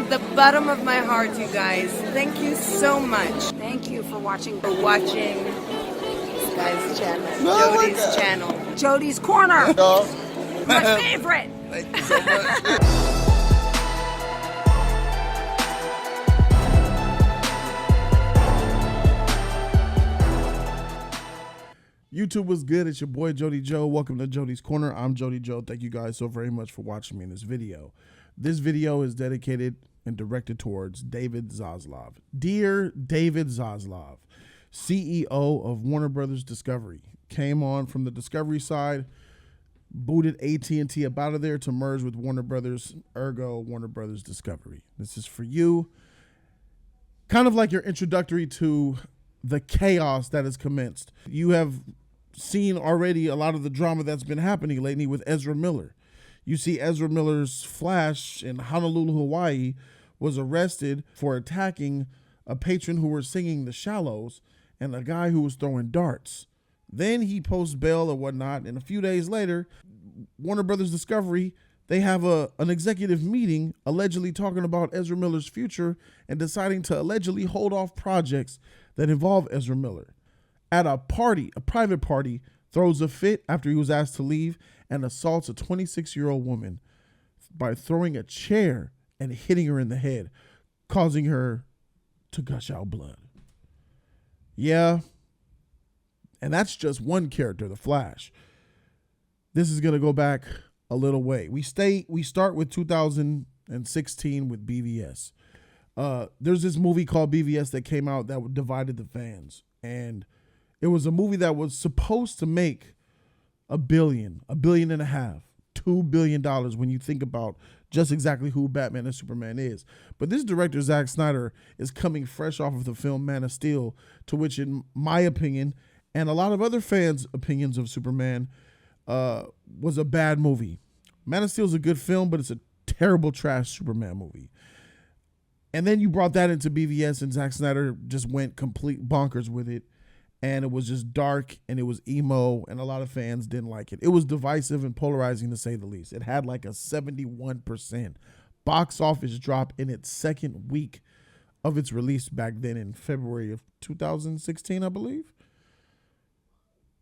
From the bottom of my heart, you guys, thank you so much. Thank you for watching. For watching this guy's channel, Jody's channel. Jody's Corner. My favorite. Thank you so much. YouTube was good. It's your boy Jody Joe. Welcome to Jody's Corner. I'm Jody Joe. Thank you guys so very much for watching me in this video. This video is dedicated and directed towards David Zaslav. Dear David Zaslav, CEO of Warner Brothers Discovery, came on from the Discovery side, booted AT&T up out of there to merge with Warner Brothers, ergo Warner Brothers Discovery. This is for you. Kind of like your introductory to the chaos that has commenced. You have seen already a lot of the drama that's been happening lately with Ezra Miller. You see Ezra Miller's Flash in Honolulu, Hawaii, was arrested for attacking a patron who was singing The Shallows and a guy who was throwing darts. Then he posts bail or whatnot, and a few days later, Warner Brothers Discovery, they have an executive meeting allegedly talking about Ezra Miller's future and deciding to allegedly hold off projects that involve Ezra Miller. At a party, a private party, throws a fit after he was asked to leave and assaults a 26-year-old woman by throwing a chair and hitting her in the head, causing her to gush out blood. Yeah, and that's just one character, the Flash. This is going to go back a little way. We start with 2016 with BVS. There's this movie called BVS that came out that divided the fans, and it was a movie that was supposed to make $1 billion, $1.5 billion, $2 billion when you think about just exactly who Batman and Superman is. But this director, Zack Snyder, is coming fresh off of the film Man of Steel, to which, in my opinion, and a lot of other fans' opinions of Superman, was a bad movie. Man of Steel is a good film, but it's a terrible trash Superman movie. And then you brought that into BVS, and Zack Snyder just went complete bonkers with it. And it was just dark, and it was emo, and a lot of fans didn't like it. It was divisive and polarizing, to say the least. It had like a 71% box office drop in its second week of its release back then in February of 2016, I believe.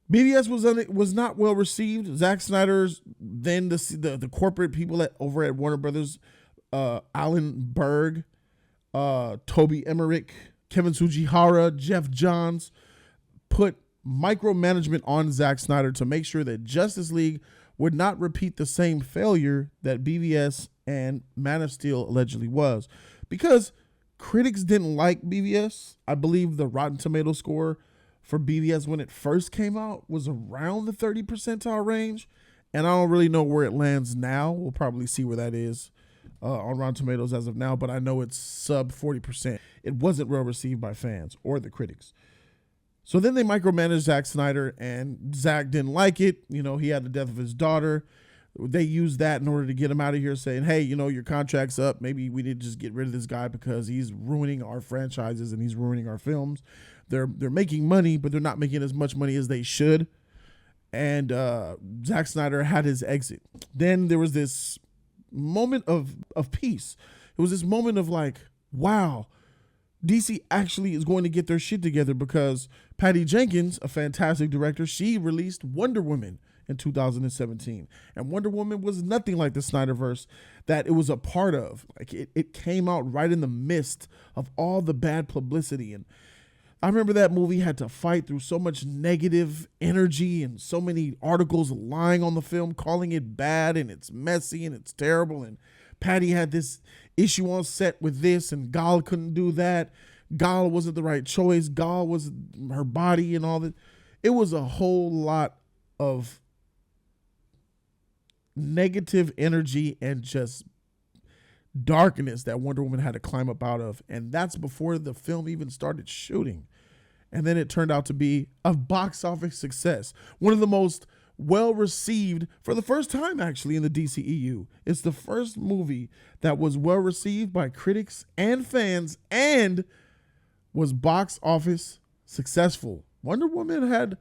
BVS was not well received. Zack Snyder's, then the corporate people over at Warner Brothers, Alan Berg, Toby Emmerich, Kevin Tsujihara, Jeff Johns, put micromanagement on Zack Snyder to make sure that Justice League would not repeat the same failure that BVS and Man of Steel allegedly was. Because critics didn't like BVS. I believe the Rotten Tomato score for BVS when it first came out was around the 30 percentile range. And I don't really know where it lands now. We'll probably see where that is on Rotten Tomatoes as of now, but I know it's sub 40%. It wasn't well received by fans or the critics. So then they micromanaged Zack Snyder, and Zack didn't like it. You know, he had the death of his daughter. They used that in order to get him out of here, saying, hey, you know, your contract's up. Maybe we need to just get rid of this guy because he's ruining our franchises and he's ruining our films. They're making money, but they're not making as much money as they should. And Zack Snyder had his exit. Then there was this moment of peace. It was this moment of like, wow, DC actually is going to get their shit together, because Patty Jenkins, a fantastic director, she released Wonder Woman in 2017. And Wonder Woman was nothing like the Snyderverse that it was a part of. Like it came out right in the midst of all the bad publicity. And I remember that movie had to fight through so much negative energy and so many articles lying on the film, calling it bad and it's messy and it's terrible. And Patty had this issue on set with this, and Gal couldn't do that. Gal wasn't the right choice. Gal was her body and all that. It was a whole lot of negative energy and just darkness that Wonder Woman had to climb up out of. And that's before the film even started shooting. And then it turned out to be a box office success. One of the most well received, for the first time actually, in the DCEU. It's the first movie that was well received by critics and fans and was box office successful. Wonder Woman had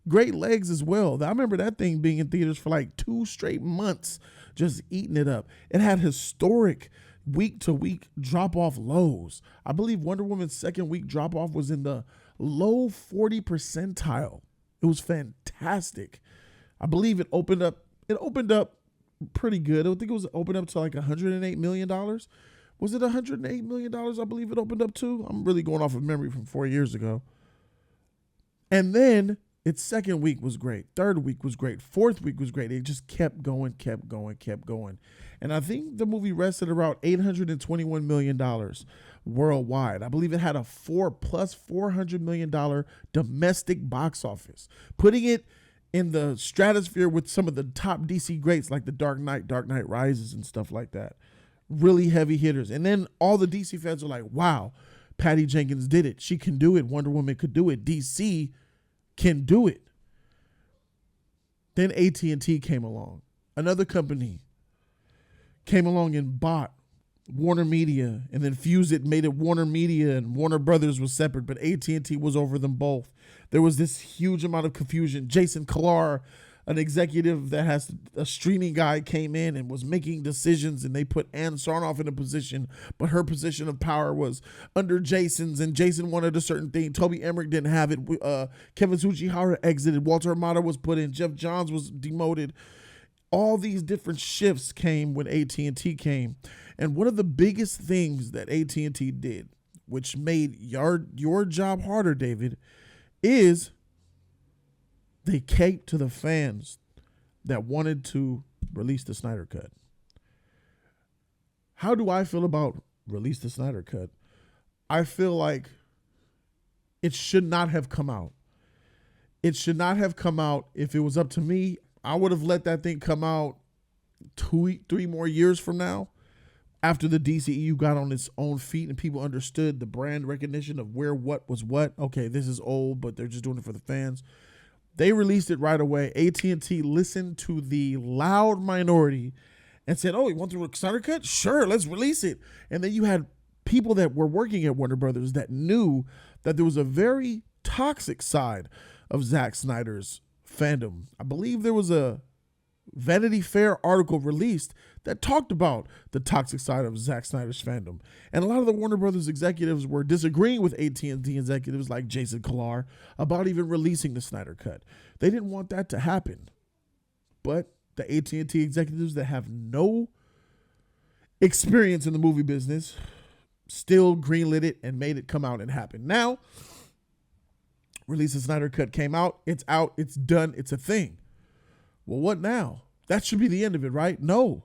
great legs as well. I remember that thing being in theaters for like 2 straight months, just eating it up. It had historic week to week drop off lows. I believe Wonder Woman's second week drop off was in the low 40 percentile. It was fantastic. I believe it opened up pretty good. I think it was opened up to like $108 million. Was it $108 million? I believe it opened up to. I'm really going off of memory from 4 years ago. And then its second week was great. Third week was great. Fourth week was great. It just kept going. And I think the movie rested around $821 million worldwide. I believe it had a $400 million domestic box office, putting it in the stratosphere with some of the top DC greats like the Dark Knight Rises and stuff like that. Really heavy hitters. And then all the DC fans are like, wow, Patty Jenkins did it. She can do it. Wonder Woman could do it. DC can do it. Then AT&T came along. Another company came along and bought Warner Media and then fused it, made it Warner Media, and Warner Brothers was separate, but AT&T was over them both. There was this huge amount of confusion. Jason Kilar, an executive that has a streaming guy, came in and was making decisions, and they put Ann Sarnoff in a position, but her position of power was under Jason's, and Jason wanted a certain thing. Toby Emmerich didn't have it. Kevin Tsujihara exited. Walter Amada was put in. Jeff Johns was demoted. All these different shifts came when AT&T came. And one of the biggest things that AT&T did, which made your job harder, David, is they caved to the fans that wanted to release the Snyder Cut. How do I feel about release the Snyder Cut? I feel like it should not have come out. It should not have come out. If it was up to me, I would have let that thing come out 3 more years from now, after the DCEU got on its own feet and people understood the brand recognition of where what was what. Okay, this is old, but they're just doing it for the fans. They released it right away. AT&T listened to the loud minority and said, oh, you want the Snyder Cut? Sure, let's release it. And then you had people that were working at Warner Brothers that knew that there was a very toxic side of Zack Snyder's fandom. I believe there was a Vanity Fair article released that talked about the toxic side of Zack Snyder's fandom. And a lot of the Warner Brothers executives were disagreeing with AT&T executives like Jason Kilar about even releasing the Snyder Cut. They didn't want that to happen. But the AT&T executives that have no experience in the movie business still greenlit it and made it come out and happen. Now, release the Snyder Cut came out. It's out. It's done. It's a thing. Well, what now? That should be the end of it, right? No.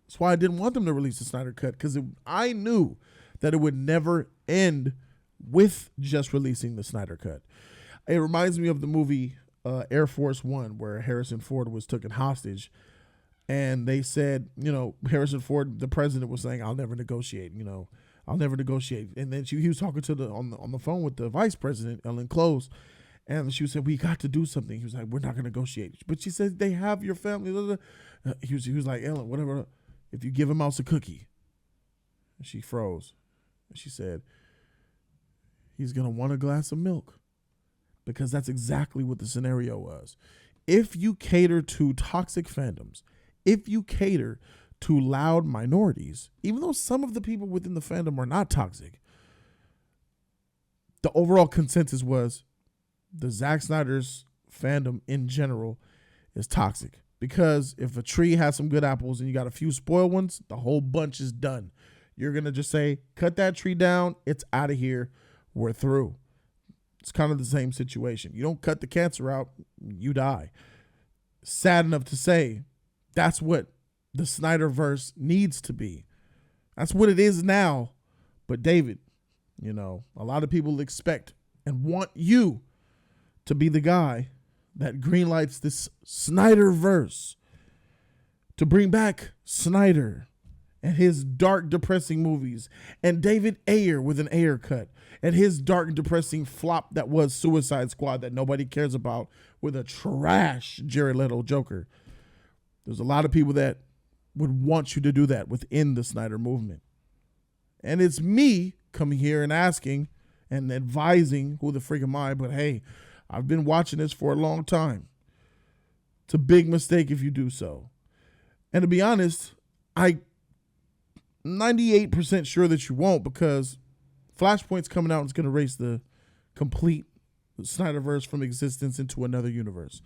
That's why I didn't want them to release the Snyder Cut, because I knew that it would never end with just releasing the Snyder Cut. It reminds me of the movie Air Force One, where Harrison Ford was taken hostage, and they said, Harrison Ford, the president, was saying, I'll never negotiate, I'll never negotiate. And then he was talking to on the phone with the vice president, Ellen Close, and she said, we got to do something. He was like, we're not going to negotiate. But she said, they have your family. He was like, Ellen, whatever, if you give a mouse a cookie. And she froze. And she said, he's going to want a glass of milk. Because that's exactly what the scenario was. If you cater to toxic fandoms, if you cater to loud minorities, even though some of the people within the fandom are not toxic, the overall consensus was the Zack Snyder's fandom in general is toxic. Because if a tree has some good apples and you got a few spoiled ones, the whole bunch is done. You're going to just say, cut that tree down. It's out of here. We're through. It's kind of the same situation. You don't cut the cancer out, you die. Sad enough to say, that's what the Snyderverse needs to be. That's what it is now. But David, a lot of people expect and want you to be the guy that greenlights this Snyderverse, to bring back Snyder and his dark, depressing movies, and David Ayer with an Ayer cut, and his dark, depressing flop that was Suicide Squad that nobody cares about, with a trash Jared Leto Joker. There's a lot of people that would want you to do that within the Snyder movement. And it's me coming here and asking and advising, who the freak am I, but hey, I've been watching this for a long time. It's a big mistake if you do so. And to be honest, I 98% sure that you won't, because Flashpoint's coming out and it's going to erase the complete Snyderverse from existence into another universe,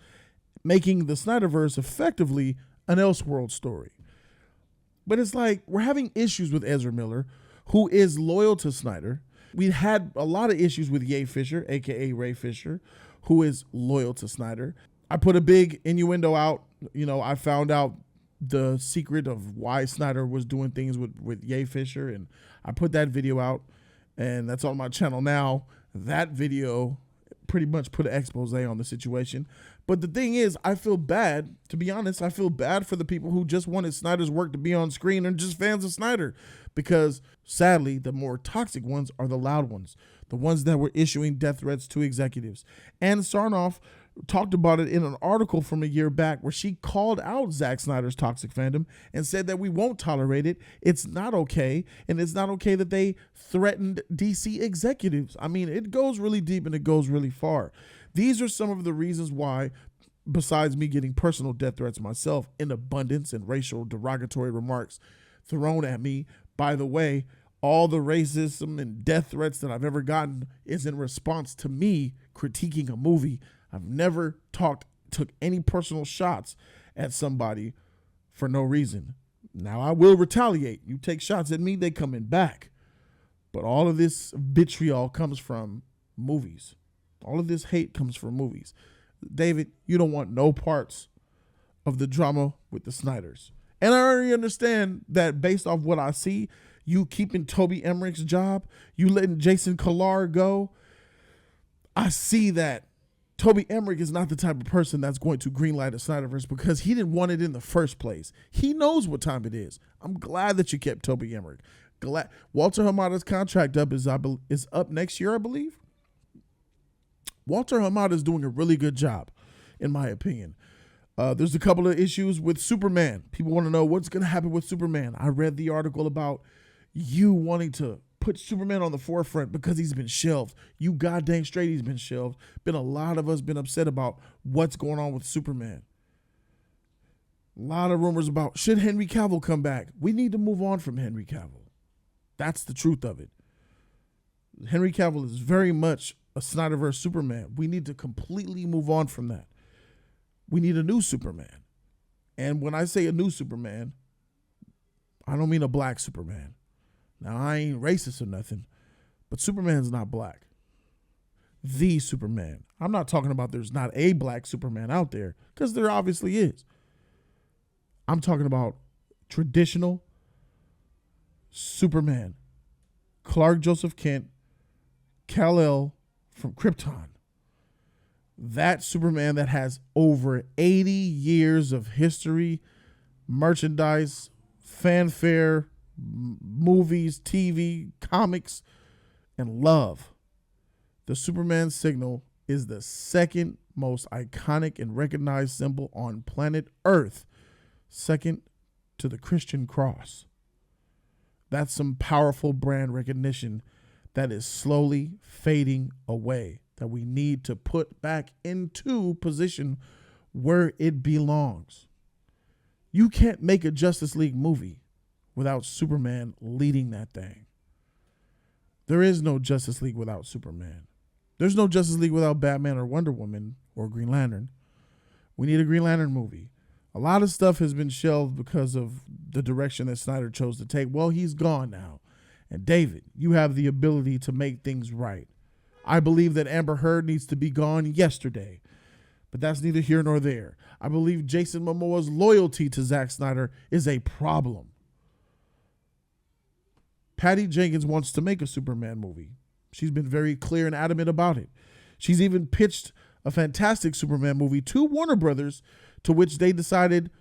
making the Snyderverse effectively an Elseworld story. But it's like we're having issues with Ezra Miller, who is loyal to Snyder. We had a lot of issues with Ye Fisher, a.k.a. Ray Fisher, who is loyal to Snyder. I put a big innuendo out. I found out the secret of why Snyder was doing things with Ye Fisher, and I put that video out, and that's on my channel now. That video pretty much put an expose on the situation. But the thing is, I feel bad, to be honest, I feel bad for the people who just wanted Snyder's work to be on screen and just fans of Snyder, because sadly, the more toxic ones are the loud ones, the ones that were issuing death threats to executives. And Sarnoff talked about it in an article from a year back where she called out Zack Snyder's toxic fandom and said that we won't tolerate it. It's not okay. And it's not okay that they threatened DC executives. I mean, it goes really deep and it goes really far. These are some of the reasons why, besides me getting personal death threats myself in abundance and racial derogatory remarks thrown at me, by the way, all the racism and death threats that I've ever gotten is in response to me critiquing a movie. I've never took any personal shots at somebody for no reason. Now, I will retaliate. You take shots at me, they coming back. But all of this vitriol comes from movies. All of this hate comes from movies. David, you don't want no parts of the drama with the Snyders. And I already understand that based off what I see, you keeping Toby Emmerich's job, you letting Jason Kilar go. I see that Toby Emmerich is not the type of person that's going to greenlight a Snyderverse because he didn't want it in the first place. He knows what time it is. I'm glad that you kept Toby Emmerich. Glad Walter Hamada's contract is up next year, I believe. Walter Hamada is doing a really good job, in my opinion. There's a couple of issues with Superman. People want to know what's going to happen with Superman. I read the article about you wanting to put Superman on the forefront because he's been shelved. You goddamn straight he's been shelved. Been a lot of us been upset about what's going on with Superman. A lot of rumors about should Henry Cavill come back. We need to move on from Henry Cavill. That's the truth of it. Henry Cavill is very much a Snyderverse Superman. We need to completely move on from that. We need a new Superman. And when I say a new Superman, I don't mean a black Superman. Now, I ain't racist or nothing, but Superman's not black. The Superman. I'm not talking about there's not a black Superman out there, because there obviously is. I'm talking about traditional Superman. Clark Joseph Kent, Kal-El from Krypton. That Superman that has over 80 years of history, merchandise, fanfare, movies, TV, comics, and love. The Superman signal is the second most iconic and recognized symbol on planet Earth, second to the Christian cross. That's some powerful brand recognition that is slowly fading away, that we need to put back into position where it belongs. You can't make a Justice League movie without Superman leading that thing. There is no Justice League without Superman. There's no Justice League without Batman or Wonder Woman or Green Lantern. We need a Green Lantern movie. A lot of stuff has been shelved because of the direction that Snyder chose to take. Well, he's gone now. And David, you have the ability to make things right. I believe that Amber Heard needs to be gone yesterday, but that's neither here nor there. I believe Jason Momoa's loyalty to Zack Snyder is a problem. Patty Jenkins wants to make a Superman movie. She's been very clear and adamant about it. She's even pitched a fantastic Superman movie to Warner Brothers, to which they decided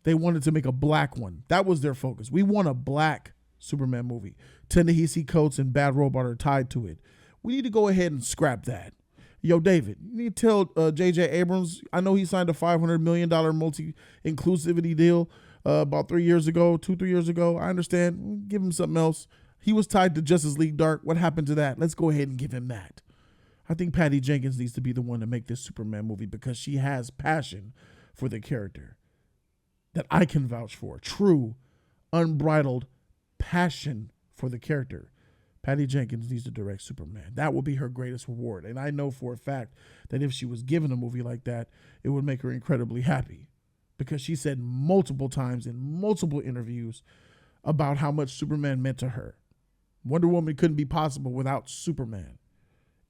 they wanted to make a black one. That was their focus. We want a black Superman movie. Ta-Nehisi Coates and Bad Robot are tied to it. We need to go ahead and scrap that. Yo, David, you need to tell J.J. Abrams, I know he signed a $500 million multi-inclusivity deal about 3 years ago, 2-3 years ago. I understand. Give him something else. He was tied to Justice League Dark. What happened to that? Let's go ahead and give him that. I think Patty Jenkins needs to be the one to make this Superman movie because she has passion for the character that I can vouch for. True, unbridled passion for the character, Patty Jenkins needs to direct Superman. That will be her greatest reward. And I know for a fact that if she was given a movie like that, it would make her incredibly happy, because she said multiple times in multiple interviews about how much Superman meant to her. Wonder Woman couldn't be possible without Superman.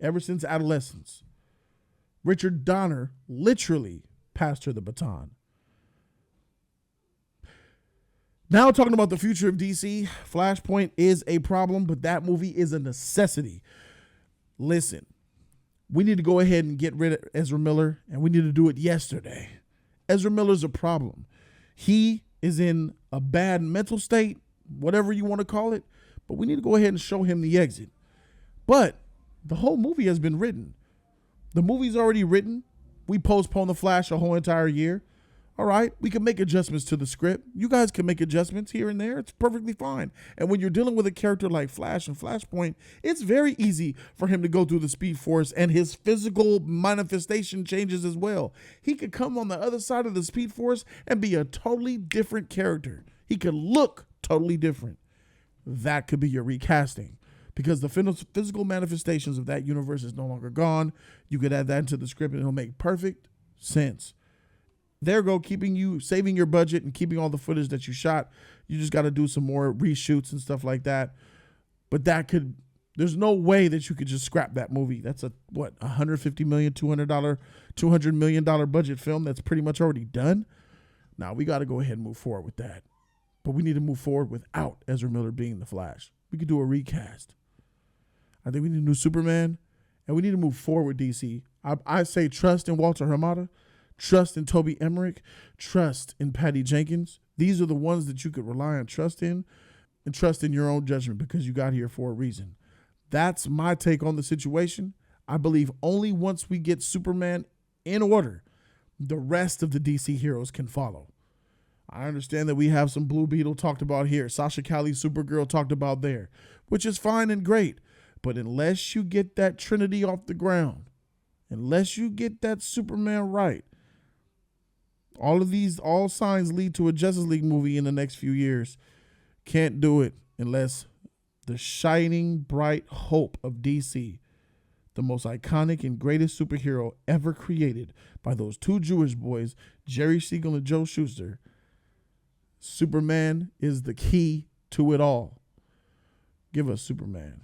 Ever since adolescence, Richard Donner literally passed her the baton. Now talking about the future of DC, Flashpoint is a problem, but that movie is a necessity. Listen, we need to go ahead and get rid of Ezra Miller, and we need to do it yesterday. Ezra Miller's a problem. He is in a bad mental state, whatever you want to call it, but we need to go ahead and show him the exit. But the whole movie has been written. The movie's already written. We postponed The Flash a whole entire year. All right, we can make adjustments to the script. You guys can make adjustments here and there. It's perfectly fine. And when you're dealing with a character like Flash and Flashpoint, it's very easy for him to go through the Speed Force, and his physical manifestation changes as well. He could come on the other side of the Speed Force and be a totally different character. He could look totally different. That could be your recasting, because the physical manifestations of that universe is no longer gone. You could add that into the script and it'll make perfect sense. There go, saving your budget and keeping all the footage that you shot. You just got to do some more reshoots and stuff like that. But there's no way that you could just scrap that movie. That's $150 million, $200 million budget film that's pretty much already done. Now we got to go ahead and move forward with that. But we need to move forward without Ezra Miller being the Flash. We could do a recast. I think we need a new Superman, and we need to move forward, DC. I say trust in Walter Hamada. Trust in Toby Emmerich. Trust in Patty Jenkins. These are the ones that you could rely on, trust in, and trust in your own judgment, because you got here for a reason. That's my take on the situation. I believe only once we get Superman in order, the rest of the DC heroes can follow. I understand that we have some Blue Beetle talked about here. Sasha Calle's Supergirl talked about there, which is fine and great. But unless you get that Trinity off the ground, unless you get that Superman right, all signs lead to a Justice League movie in the next few years. Can't do it unless the shining, bright hope of DC, the most iconic and greatest superhero ever created by those two Jewish boys, Jerry Siegel and Joe Shuster, Superman is the key to it all. Give us Superman.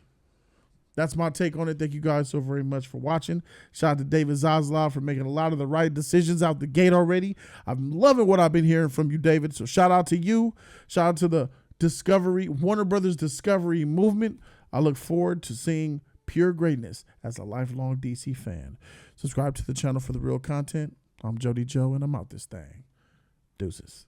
That's my take on it. Thank you guys so very much for watching. Shout out to David Zaslav for making a lot of the right decisions out the gate already. I'm loving what I've been hearing from you, David. So shout out to you. Shout out to the Warner Brothers Discovery movement. I look forward to seeing pure greatness as a lifelong DC fan. Subscribe to the channel for the real content. I'm Jody Joe, and I'm out this thing. Deuces.